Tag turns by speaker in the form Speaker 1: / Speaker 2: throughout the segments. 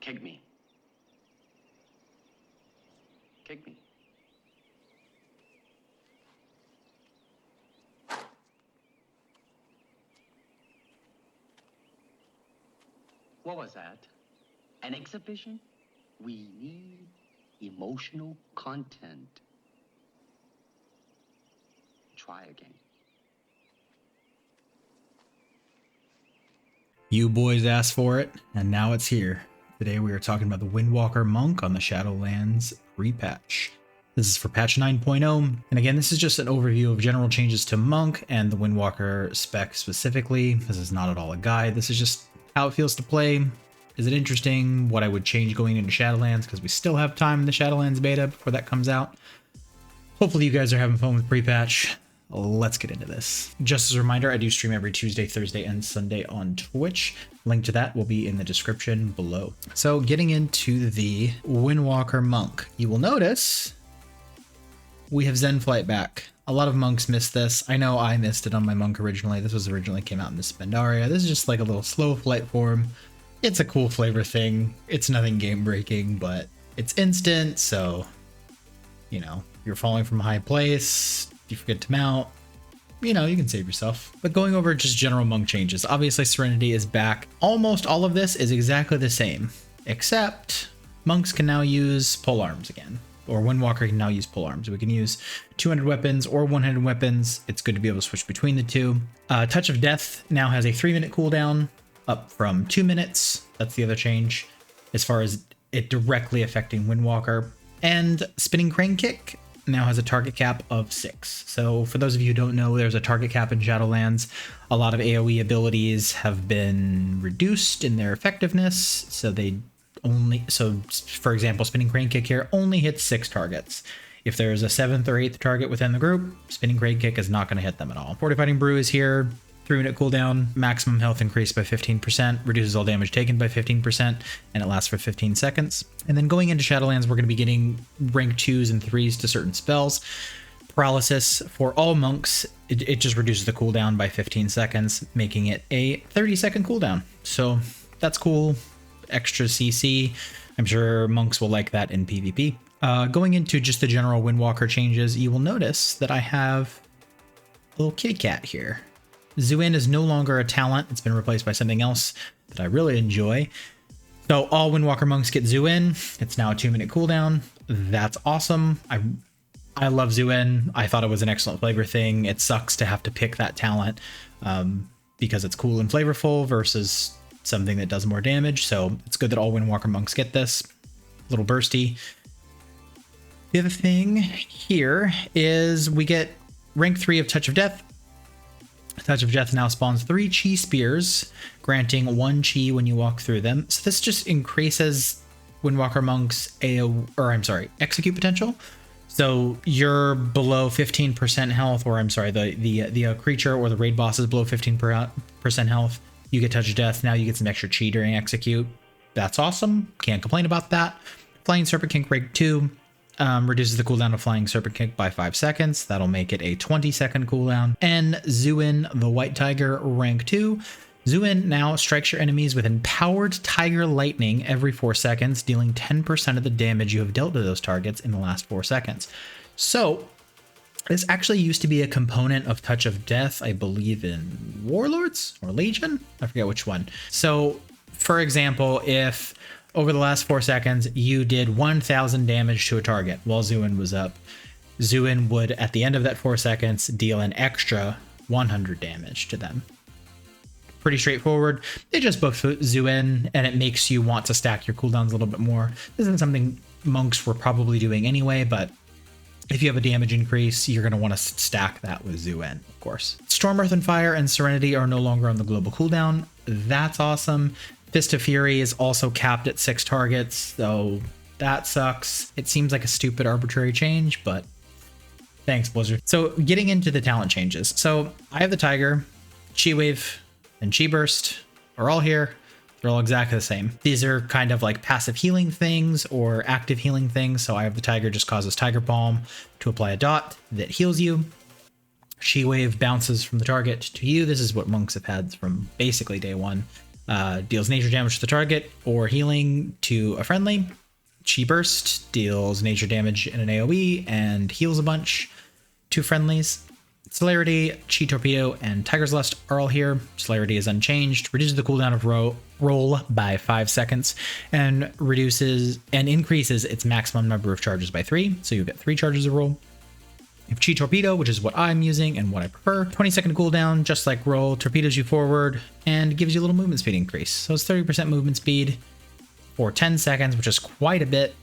Speaker 1: Kick me. Kick me. What was that? An exhibition? We need emotional content. Try again.
Speaker 2: You boys asked for it, and now it's here. Today we are talking about the Windwalker Monk on the Shadowlands repatch. This is for patch 9.0, and again, this is just an overview of general changes to Monk and the Windwalker spec specifically. This is not at all a guide. This is just how it feels to play. Is it interesting? What I would change going into Shadowlands, because we still have time in the Shadowlands beta before that comes out. Hopefully you guys are having fun with pre-patch. Let's get into this. Just as a reminder, I do stream every Tuesday, Thursday, and Sunday on Twitch. Link to that will be in the description below. So getting into the Windwalker Monk, you will notice we have Zen Flight back. A lot of monks missed this. I know I missed it on my monk originally. This was originally came out in the Spendaria. This is just like a little slow flight form. It's a cool flavor thing. It's nothing game breaking, but it's instant. So, you know, you're falling from a high place, you forget to mount, you know, you can save yourself. But going over just general monk changes, obviously Serenity is back. Almost all of this is exactly the same, except monks can now use polearms again. Or Windwalker can now use polearms. We can use 200 weapons or 100 weapons. It's good to be able to switch between the two. Touch of Death now has a 3-minute cooldown, up from 2 minutes. That's the other change, as far as it directly affecting Windwalker. And Spinning Crane Kick now has a target cap of 6. So for those of you who don't know, there's a target cap in Shadowlands. A lot of AoE abilities have been reduced in their effectiveness, so for example, Spinning Crane Kick here only hits 6 targets. If there's a 7th or 8th target within the group, Spinning Crane Kick is not going to hit them at all. Fortifying Brew is here. 3-minute cooldown, maximum health increased by 15%, reduces all damage taken by 15%, and it lasts for 15 seconds. And then going into Shadowlands, we're going to be getting rank 2s and 3s to certain spells. Paralysis for all monks, it just reduces the cooldown by 15 seconds, making it a 30-second cooldown. So that's cool. Extra CC. I'm sure monks will like that in PvP. Going into just the general Windwalker changes, you will notice that I have a little kitty cat here. Zuin is no longer a talent. It's been replaced by something else that I really enjoy. So all Windwalker monks get Zuin. It's now a 2-minute cooldown. That's awesome. I love Zuin. I thought it was an excellent flavor thing. It sucks to have to pick that talent because it's cool and flavorful versus something that does more damage. So it's good that all Windwalker monks get this. A little bursty. The other thing here is we get rank 3 of Touch of Death. Touch of Death now spawns 3 chi spears, granting 1 chi when you walk through them. So this just increases Windwalker Monk's execute potential. So you're below 15% health, or the creature or the raid boss is below 15% health. You get Touch of Death. Now you get some extra chi during execute. That's awesome. Can't complain about that. Flying Serpent Kick rank 2. Reduces the cooldown of Flying Serpent Kick by 5 seconds. That'll make it a 20-second cooldown. And Zuin, the White Tiger, rank 2. Zuin now strikes your enemies with Empowered Tiger Lightning every 4 seconds, dealing 10% of the damage you have dealt to those targets in the last 4 seconds. So this actually used to be a component of Touch of Death, I believe in Warlords or Legion? I forget which one. So, for example, if over the last 4 seconds, you did 1,000 damage to a target while Zuin was up, Zuin would, at the end of that 4 seconds, deal an extra 100 damage to them. Pretty straightforward. It just buffs Zuin, and it makes you want to stack your cooldowns a little bit more. This isn't something monks were probably doing anyway, but if you have a damage increase, you're going to want to stack that with Zuin, of course. Storm, Earth, and Fire and Serenity are no longer on the global cooldown. That's awesome. Fist of Fury is also capped at 6 targets, so that sucks. It seems like a stupid arbitrary change, but thanks, Blizzard. So getting into the talent changes. So I have the Tiger, Chi Wave, and Chi Burst are all here. They're all exactly the same. These are kind of like passive healing things or active healing things. So I have the Tiger just causes Tiger Balm to apply a dot that heals you. Chi Wave bounces from the target to you. This is what monks have had from basically day one. Deals nature damage to the target or healing to a friendly. Chi Burst deals nature damage in an AoE and heals a bunch to friendlies. Celerity, Chi Torpedo, and Tiger's Lust are all here. Celerity is unchanged, reduces the cooldown of roll by 5 seconds, and increases its maximum number of charges by 3, so you get 3 charges of roll. You have Chi Torpedo, which is what I'm using and what I prefer. 20-second cooldown, just like roll, torpedoes you forward, and gives you a little movement speed increase. So it's 30% movement speed for 10 seconds, which is quite a bit.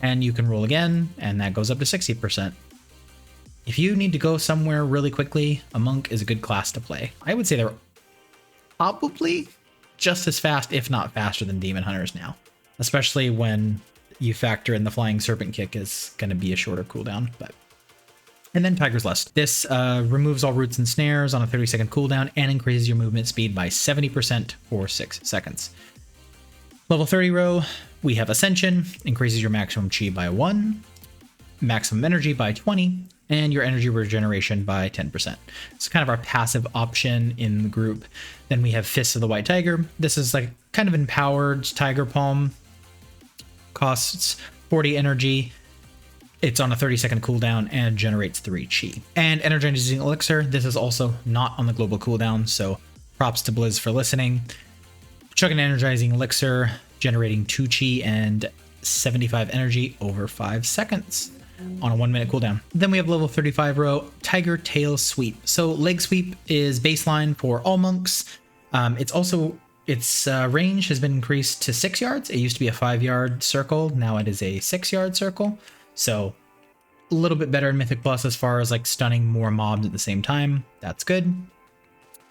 Speaker 2: And you can roll again, and that goes up to 60%. If you need to go somewhere really quickly, a monk is a good class to play. I would say they're probably just as fast, if not faster, than demon hunters now, especially when you factor in the flying serpent kick is going to be a shorter cooldown. And then Tiger's Lust. This removes all roots and snares on a 30-second cooldown and increases your movement speed by 70% for 6 seconds. Level 30 row, we have Ascension, increases your maximum chi by 1, maximum energy by 20, and your energy regeneration by 10%. It's kind of our passive option in the group. Then we have Fists of the White Tiger. This is like kind of empowered Tiger Palm. Costs 40 energy. It's on a 30-second cooldown and generates 3 chi. And Energizing Elixir. This is also not on the global cooldown, so props to Blizz for listening. Chuck an Energizing Elixir, generating 2 chi and 75 energy over 5 seconds. On a 1-minute cooldown. Then we have level 35 row, Tiger Tail Sweep. So leg sweep is baseline for all monks. Its range has been increased to 6 yards. It used to be a 5-yard circle. Now it is a 6-yard circle. So a little bit better in Mythic Plus as far as like stunning more mobs at the same time. That's good.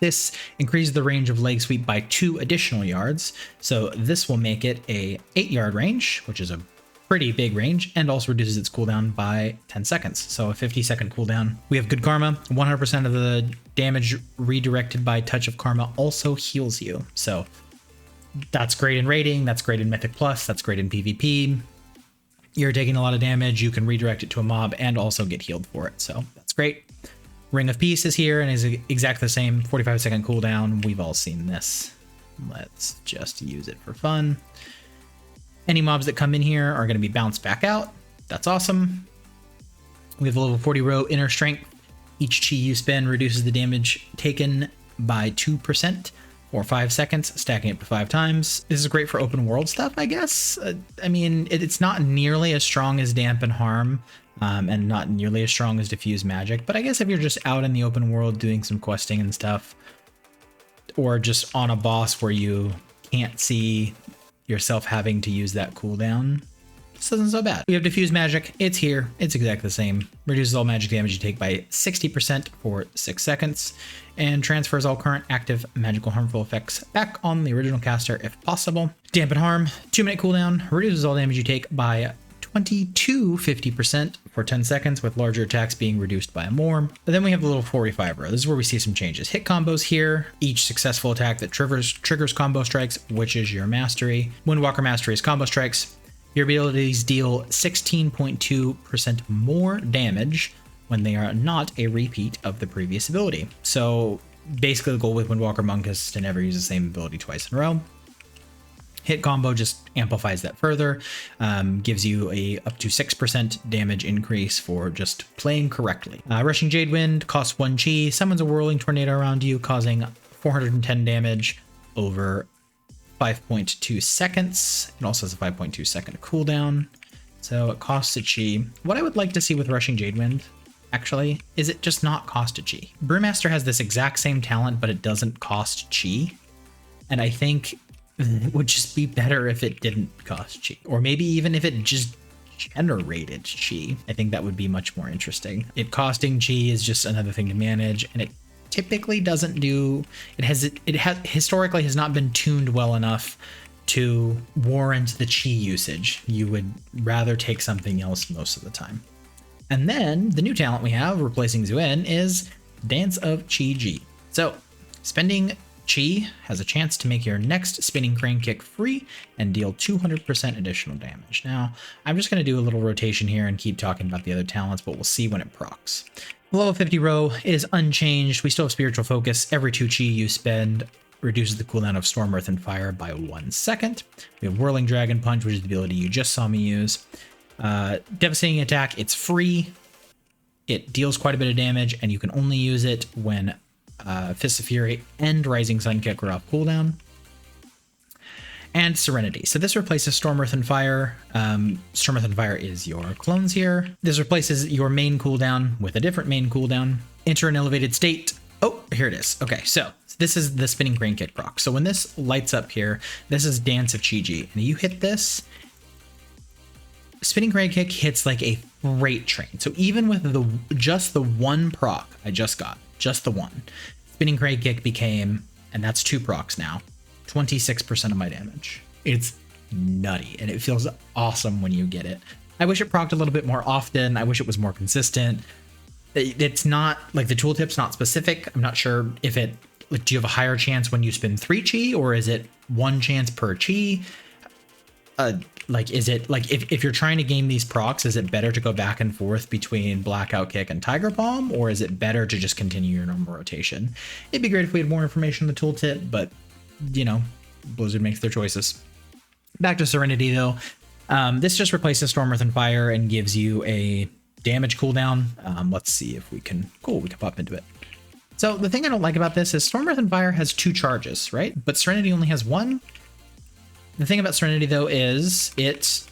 Speaker 2: This increases the range of leg sweep by 2 additional yards. So this will make it a 8-yard range, which is a pretty big range, and also reduces its cooldown by 10 seconds. So a 50-second cooldown. We have Good Karma. 100% of the damage redirected by Touch of Karma also heals you. So that's great in raiding. That's great in Mythic Plus. That's great in PvP. You're taking a lot of damage. You can redirect it to a mob and also get healed for it. So that's great. Ring of Peace is here and is exactly the same. 45-second cooldown. We've all seen this. Let's just use it for fun. Any mobs that come in here are going to be bounced back out. That's awesome. We have a level 40 row, Inner Strength. Each chi you spend reduces the damage taken by 2% for 5 seconds, stacking up to 5 times. This is great for open world stuff, I guess. I mean, it's not nearly as strong as Dampen Harm, and not nearly as strong as Diffuse Magic. But I guess if you're just out in the open world doing some questing and stuff, or just on a boss where you can't see yourself having to use that cooldown, this isn't so bad. We have Diffuse Magic. It's here. It's exactly the same. Reduces all magic damage you take by 60% for 6 seconds, and transfers all current active magical harmful effects back on the original caster if possible. Dampen Harm, 2-minute cooldown, reduces all damage you take by 20 to 50% for 10 seconds, with larger attacks being reduced by more. But then we have the little 45 row. This is where we see some changes. Hit combos here. Each successful attack that triggers combo strikes, which is your mastery. Windwalker mastery is combo strikes. Your abilities deal 16.2% more damage when they are not a repeat of the previous ability. So basically the goal with Windwalker Monk is to never use the same ability twice in a row. Hit combo just amplifies that further, gives you a up to 6% damage increase for just playing correctly. Rushing Jade Wind costs 1 chi, summons a whirling tornado around you, causing 410 damage over 5.2 seconds. It also has a 5.2 second cooldown, so it costs a chi. What I would like to see with Rushing Jade Wind, actually, is it just not cost a chi. Brewmaster has this exact same talent, but it doesn't cost chi, and I think it would just be better if it didn't cost chi, or maybe even if it just generated chi. I think that would be much more interesting. It costing chi is just another thing to manage, and it typically doesn't do, it has historically has not been tuned well enough to warrant the chi usage. You would rather take something else most of the time. And then the new talent we have replacing Zuen is Dance of Chi Ji. So spending chi has a chance to make your next spinning crane kick free and deal 200% additional damage. Now, I'm just going to do a little rotation here and keep talking about the other talents, but we'll see when it procs. Level 50 row, it is unchanged. We still have Spiritual Focus. Every 2 chi you spend reduces the cooldown of Storm, Earth, and Fire by 1 second. We have Whirling Dragon Punch, which is the ability you just saw me use. Devastating Attack, it's free. It deals quite a bit of damage, and you can only use it when Fist of Fury and Rising Sun Kick are off cooldown. And Serenity. So this replaces Storm, Earth, and Fire. Storm, Earth, and Fire is your clones here. This replaces your main cooldown with a different main cooldown. Enter an elevated state. Oh, here it is. Okay, so this is the Spinning Crane Kick proc. So when this lights up here, this is Dance of Chi-Ji. And you hit this, Spinning Crane Kick hits like a freight train. So even with just the one proc I just got, just the one, Spinning Crane Kick became, and that's 2 procs now, 26% of my damage. It's nutty, and it feels awesome when you get it. I wish it procced a little bit more often. I wish it was more consistent. It's not, like, the tooltip's not specific. I'm not sure if it, like, do you have a higher chance when you spin 3 chi, or is it 1 chance per chi? Like, is it, like, if you're trying to game these procs, is it better to go back and forth between Blackout Kick and Tiger Palm, or is it better to just continue your normal rotation? It'd be great if we had more information on the tooltip, but, you know, Blizzard makes their choices. Back to Serenity, though. This just replaces Storm, Earth, and Fire and gives you a damage cooldown. Let's see if we can... Cool, we can pop into it. So the thing I don't like about this is Storm, Earth, and Fire has 2 charges, right? But Serenity only has 1. The thing about Serenity, though, is it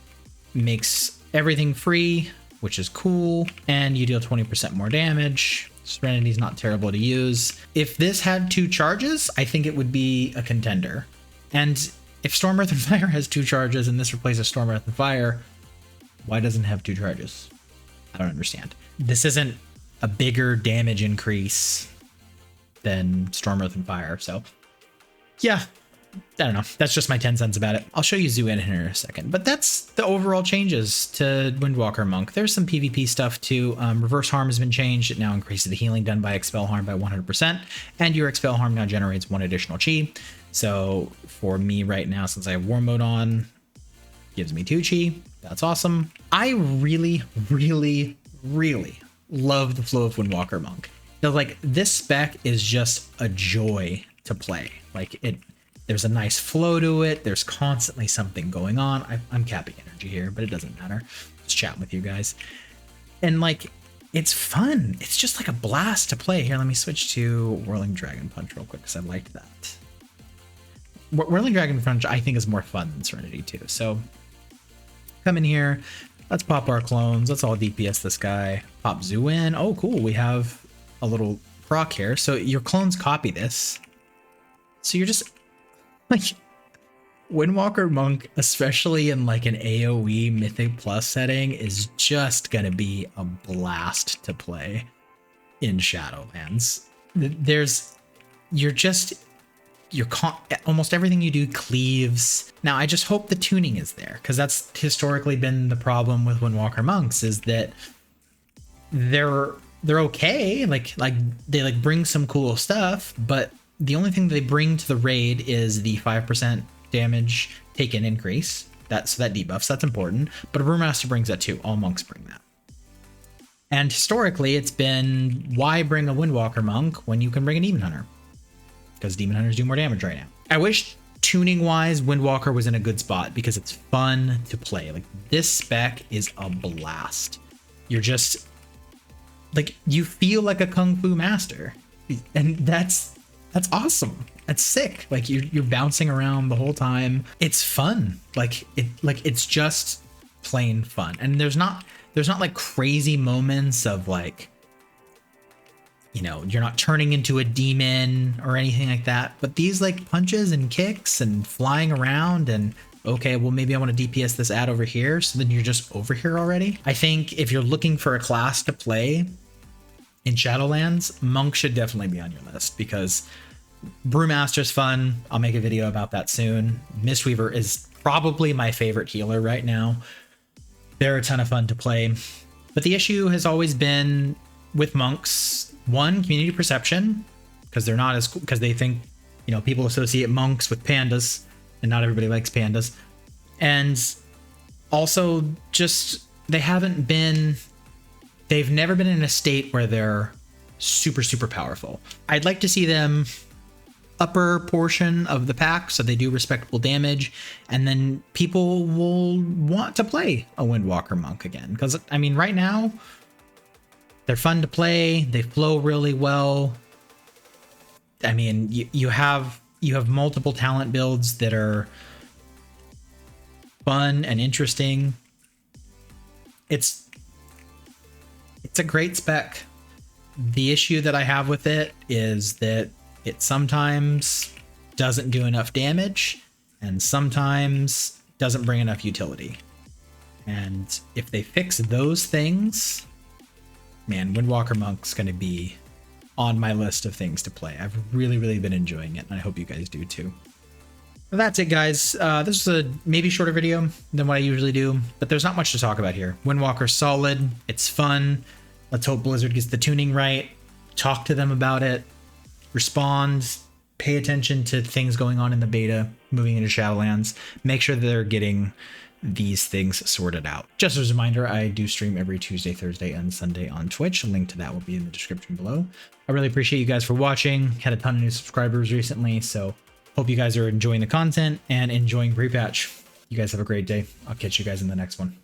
Speaker 2: makes everything free, which is cool, and you deal 20% more damage. Serenity's not terrible to use. If this had 2 charges, I think it would be a contender. And if Storm, Earth, and Fire has 2 charges and this replaces Storm, Earth, and Fire, why doesn't it have 2 charges? I don't understand. This isn't a bigger damage increase than Storm, Earth, and Fire, so yeah. I don't know. That's just my 10 cents about it. I'll show you Zoo in here in a second, but that's the overall changes to Windwalker Monk. There's some PvP stuff too. Reverse Harm has been changed. It now increases the healing done by Expel Harm by 100%, and your Expel Harm now generates 1 additional chi. So for me right now, since I have War Mode on, gives me 2 chi. That's awesome. I really, really, really love the flow of Windwalker Monk. So, like, this spec is just a joy to play. Like, there's a nice flow to it. There's constantly something going on. I'm capping energy here, but it doesn't matter. Just chatting with you guys. And, like, it's fun. It's just like a blast to play. Here, let me switch to Whirling Dragon Punch real quick because I liked that. Whirling Dragon Punch, I think, is more fun than Serenity, too. So, come in here. Let's pop our clones. Let's all DPS this guy. Pop Zoo in. Oh, cool. We have a little proc here. So, your clones copy this. So, you're just... like, Windwalker Monk, especially in like an AoE Mythic Plus setting, is just gonna be a blast to play in Shadowlands. Almost everything you do cleaves. Now, I just hope the tuning is there, because that's historically been the problem with Windwalker Monks, is that they're okay, like they like bring some cool stuff, but the only thing they bring to the raid is the 5% damage taken increase. So that debuffs, that's important. But a Brewmaster brings that too. All monks bring that. And historically, it's been, why bring a Windwalker Monk when you can bring a Demon Hunter? Because Demon Hunters do more damage right now. I wish tuning-wise, Windwalker was in a good spot because it's fun to play. Like, this spec is a blast. You're just, like, you feel like a Kung Fu master. And that's awesome. That's sick. Like, you're bouncing around the whole time. It's fun. It's just plain fun. And there's not like crazy moments of like, you know, you're not turning into a demon or anything like that. But these like punches and kicks and flying around and, okay, well, maybe I want to DPS this ad over here. So then you're just over here already. I think if you're looking for a class to play in Shadowlands, Monk should definitely be on your list, because Brewmaster's fun. I'll make a video about that soon. Mistweaver is probably my favorite healer right now. They're a ton of fun to play. But the issue has always been with monks, one, community perception, because they're not as cool, because they think, you know, people associate monks with pandas, and not everybody likes pandas. And also just they've never been in a state where they're super, super powerful. I'd like to see them upper portion of the pack, so they do respectable damage, and then people will want to play a Windwalker monk again. Because, I mean, right now, they're fun to play, they flow really well. I mean, you have multiple talent builds that are fun and interesting. It's a great spec. The issue that I have with it is that it sometimes doesn't do enough damage and sometimes doesn't bring enough utility. And if they fix those things, man, Windwalker Monk's going to be on my list of things to play. I've really been enjoying it, and I hope you guys do too. Well, that's it, guys. This is a maybe shorter video than what I usually do, but there's not much to talk about here. Windwalker's solid. It's fun. Let's hope Blizzard gets the tuning right. Talk to them about it. Respond. Pay attention to things going on in the beta, moving into Shadowlands. Make sure that they're getting these things sorted out. Just as a reminder, I do stream every Tuesday, Thursday, and Sunday on Twitch. A link to that will be in the description below. I really appreciate you guys for watching. Had a ton of new subscribers recently, so hope you guys are enjoying the content and enjoying pre-patch. You guys have a great day. I'll catch you guys in the next one.